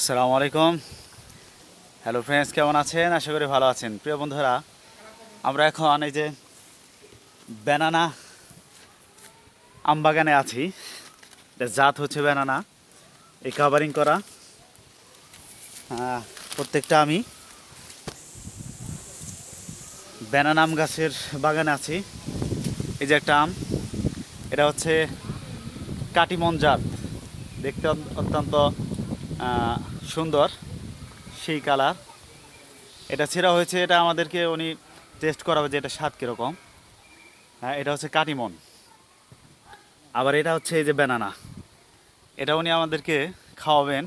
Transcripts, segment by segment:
আসসালামু আলাইকুম। Hello friends, কেমন আছেন? আশা করি ভালো আছেন। প্রিয় বন্ধুরা, আমরা এখন এই যে ব্যানানা আম বাগানে আছি। এর জাত হচ্ছে ব্যানানা। এই কাভারিং করা প্রত্যেকটা আমি ব্যানানা আম গাছের বাগানে আছি। এই যে একটা আম, এটা হচ্ছে কাটিমন জাত। দেখতে অত্যন্ত সুন্দর, সেই কালার। এটা ছেঁড়া হয়েছে, এটা আমাদেরকে উনি টেস্ট করাবে যে এটা স্বাদ কীরকম। হ্যাঁ, এটা হচ্ছে কাটিমন। আবার এটা হচ্ছে এই যে ব্যানানা, এটা উনি আমাদেরকে খাওয়াবেন।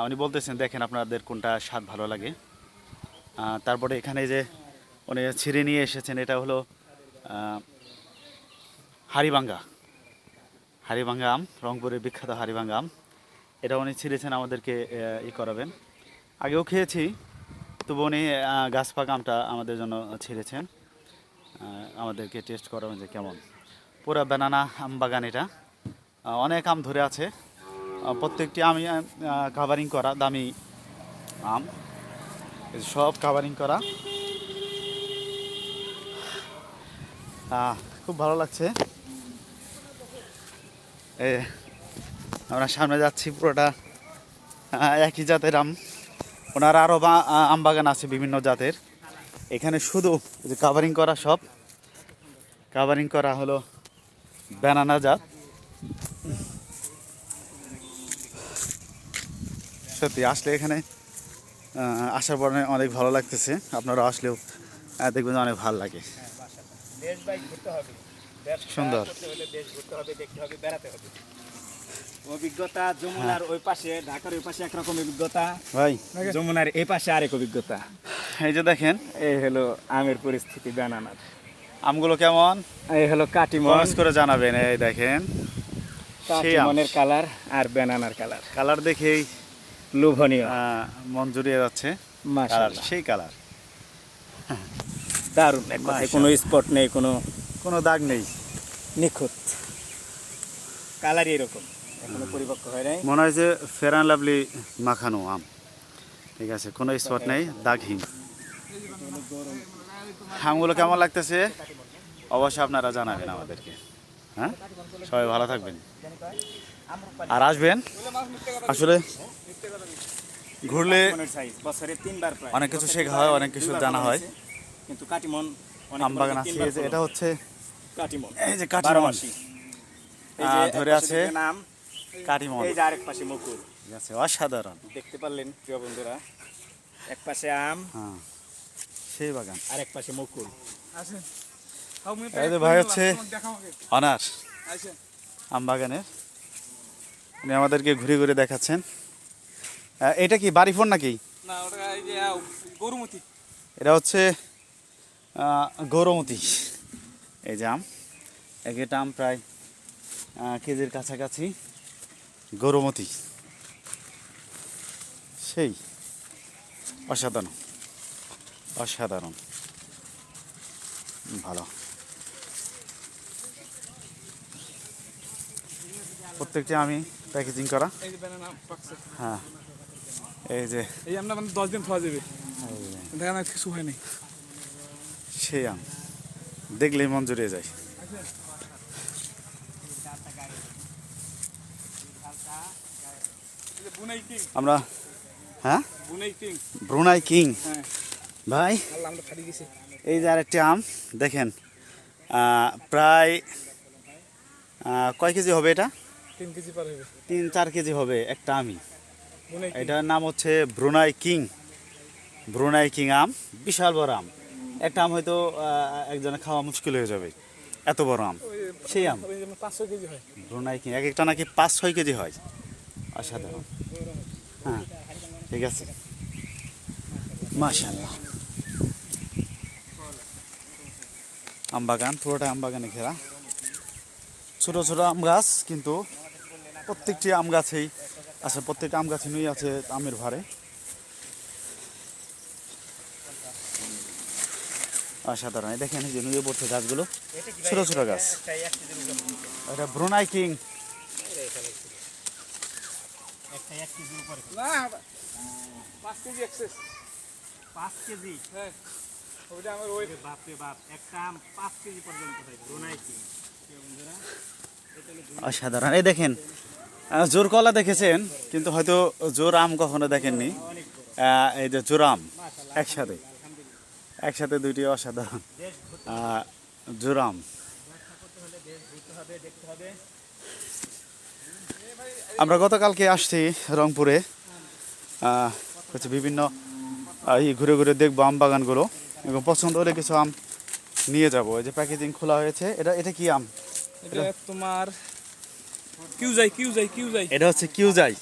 উনি বলতেছেন দেখেন আপনাদের কোনটা স্বাদ ভালো লাগে। তারপরে এখানে যে উনি ছিঁড়ে নিয়ে এসেছেন, এটা হলো হাড়িভাঙ্গা হাড়িভাঙ্গা আম, রংপুরের বিখ্যাত হাড়িভাঙ্গা আম। এটা উনি ছিঁড়েছেন আমাদেরকে করাবেন। আগেও খেয়েছি, তবু উনি গাছ পাকা আমটা আমাদের জন্য ছিঁড়েছেন, আমাদেরকে টেস্ট করাবেন যে কেমন। পুরা ব্যানানা আম বাগান এটা। অনেক আম ধরে আছে। প্রত্যেকটি আমি কাভারিং করা দামি আম, সব কাভারিং করা। খুব ভালো লাগছে। এ আমরা সামনে যাচ্ছি, পুরোটা একই জাতের আম। ওনার আরও আম বাগান আছে বিভিন্ন জাতের। এখানে শুধু যে কাভারিং করা, সব কাভারিং করা হলো ব্যানানা জাত। সত্যি আসলে এখানে আসার পরে অনেক ভালো লাগতেছে। আপনারা আসলেও দেখবেন অনেক ভালো লাগে। সুন্দর অভিজ্ঞতা যমুনার ওই পাশে, ঢাকার ওই পাশে একরকম অভিজ্ঞতা, ভাই। যমুনার এই পাশে আরেক অভিজ্ঞতা। এই যে দেখেন, এই হলো আমের পরিস্থিতি ব্যানানার। আমগুলো কেমন এই হলো কাটিমন, কমেন্টস করে জানাবেন। এই দেখেন, সেই আম। কাটিমনের কালার আর ব্যানানার কালার কালার দেখেই লোভনীয়, মন জুড়িয়ে যাচ্ছে। কালার, মাশাআল্লাহ সেই কালার, দারুণ। এক কথায় কোনো স্পট নেই, কোনো দাগ নেই। নিখুঁত কালারই এরকম, এখনো পরিপক্ক হয় নাই। মনে হয় যে ফেয়ার অ্যান্ড লাভলি মাখানো আম। ঠিক আছে, কোনো স্পট নেই, দাগহীন। আমগুলো কেমন লাগতেছে অবশ্যই আপনারা জানাবেন আমাদেরকে। হ্যাঁ, সবাই ভালো থাকবেন আর আসবেন। আসলে ঘুরলে বছরে 3 বার প্রায় অনেক কিছু শেখা হয়, অনেক কিছু জানা হয়। কিন্তু কাটিমন আম বাগান আছে। এই যে এটা হচ্ছে কাটিমন, এই যে কাটিমন এই যে ধরে আছে নাম কাটিমন। এই যে আরেক পাশে মুকুল, ঠিক আছে, অসাধারণ। দেখতে পারলেন প্রিয় বন্ধুরা, এক পাশে আম, হ্যাঁ, সেই বাগান। আর এক পাশে মুকুল। এই যে ভাই হচ্ছে অনার আম বাগানের, উনি আমাদেরকে ঘুরে ঘুরে দেখাচ্ছেন। এটা কি বাড়ি ফোন নাকি? এটা হচ্ছে গৌরমতি। এই যে আম, এক একটা আম প্রায় কেজির কাছাকাছি। গৌরমতি, সেই অসাধারণ, অসাধারণ ভালো। প্রত্যেকটি আমি প্যাকেজিং করা। হ্যাঁ, এই যে আমরা 10 দিন খাওয়া যাবে, দেখেন কিছু হয়নি। সেই আম দেখলেই মন জুড়িয়ে যায়। আমরা হ্যাঁ, ব্রুনাই কিং ভাই। এই যে আরেকটি আম দেখেন, প্রায় কয় কেজি হবে এটা? 3 কেজি পার হবে, 3-4 কেজি হবে একটা আমি। এটার নাম হচ্ছে ব্রুনাই কিং। ব্রুনাই কিং আম, বিশাল বড় আম। একটা আম হয়তো একজনে খাওয়া মুশকিল হয়ে যাবে, এত বড় আম। সেই আম 5-6 কেজি হয়। ব্রুনাই কিং এক একটা নাকি 5-6 কেজি হয়। অসাধারণ। হ্যাঁ, ঠিক আছে, মাশাআল্লাহ। আম বাগান, পুরোটা আম বাগানে ঘেরা। ছোট ছোট আম গাছ, কিন্তু প্রত্যেকটি আম গাছেই আছে, প্রত্যেকটা আম গাছে নিয়ে আছে আমের ভারে। অসাধারণ। দেখেন এই যে নুয়ে পড়ছে গাছগুলো, ছোট ছোট গাছ। এটা ব্রুনাই কিং। এই 1 কেজির উপরে না 5 কেজি এক্সেস 5 কেজি হ্যাঁ ওইটা আমার ওই বাপ রে বাপ একটা আম 5 কেজি পর্যন্ত হয় রোনাই কি বন্ধুরা অসাধারণ। এই দেখেন জোর কলা দেখেছেন, কিন্তু হয়তো জোর আম কখনো দেখেননি। এই যে জোর আম একসাথে একসাথে দুইটি অসাধারণ জোর আম। আমরা গতকালকে আসছি রংপুরে, হচ্ছে বিভিন্ন ঘুরে ঘুরে দেখবো আম বাগানগুলো এবং পছন্দ হলে কিছু আম নিয়ে যাবো। এই যে প্যাকেজিং খোলা হয়েছে, এটা কি আম? এটা তোমার কিউজাই এটা হচ্ছে কিউজাই।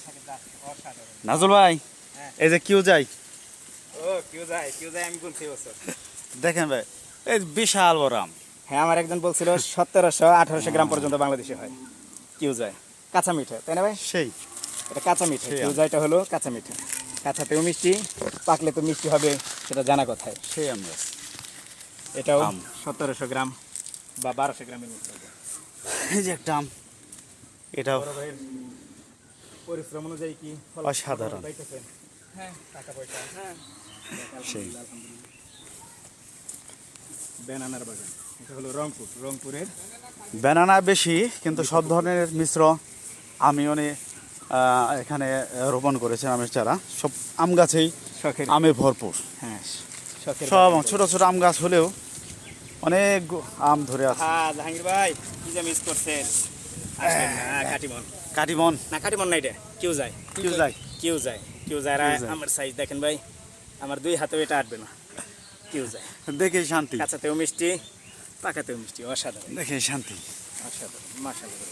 নাজুল ভাই, এই যে কিউজাই ও কিউ যায় আমি বলছি বছর দেখেন ভাই, এই বিশাল বড় আম। হ্যাঁ আমার একজন বলছিল 1700-1800 গ্রাম পর্যন্ত বাংলাদেশে হয় কিউ যায় কাঁচা মিঠা তাই না ভাই সেই এটা কাঁচা মিঠা সেই কিউ যাইটা হলো কাঁচা মিঠা কাঁচাতেও মিষ্টি পাকলে তো মিষ্টি হবে সেটা জানা কথায় সেই আম গাছ। এটাও আম। 1700 গ্রাম বা 1200 গ্রামের মতো হবে। এই যে একটা আম, এটাও বড় ভাইয়ের পরিশ্রম অনুযায়ী কি ফল অসাধারণ। পাইতেছেন হ্যাঁ টাকা পয়সা হ্যাঁ সেই বেনানার বাগান এটা হলো রংপুরের ব্যানানা বেশি, কিন্তু সব ধরনের মিশ্র আমি এখানে রোপণ করেছি আমের চারা। সব আম গাছেই শখের আমে ভরপুর। হ্যাঁ শখের সব বাগান। ছোট ছোট আম গাছ হলেও অনেক আম ধরে আছে। হ্যাঁ জাহাঙ্গীর ভাই কি যে মিস করছেন আসেন না কাটিমন কাটিমন না কাটিমন না এটা কেউ যায় কিউজাই কেউ যায় কেউ যায়। আমার সাইজ দেখেন ভাই আমার 2 হাতেও এটা আটবে না কেউ যায় দেখে শান্তি, কাঁচাতেও মিষ্টি পাকাতেও মিষ্টি অসাধারণ দেখে শান্তি। অসাধারণ মাশাআল্লাহ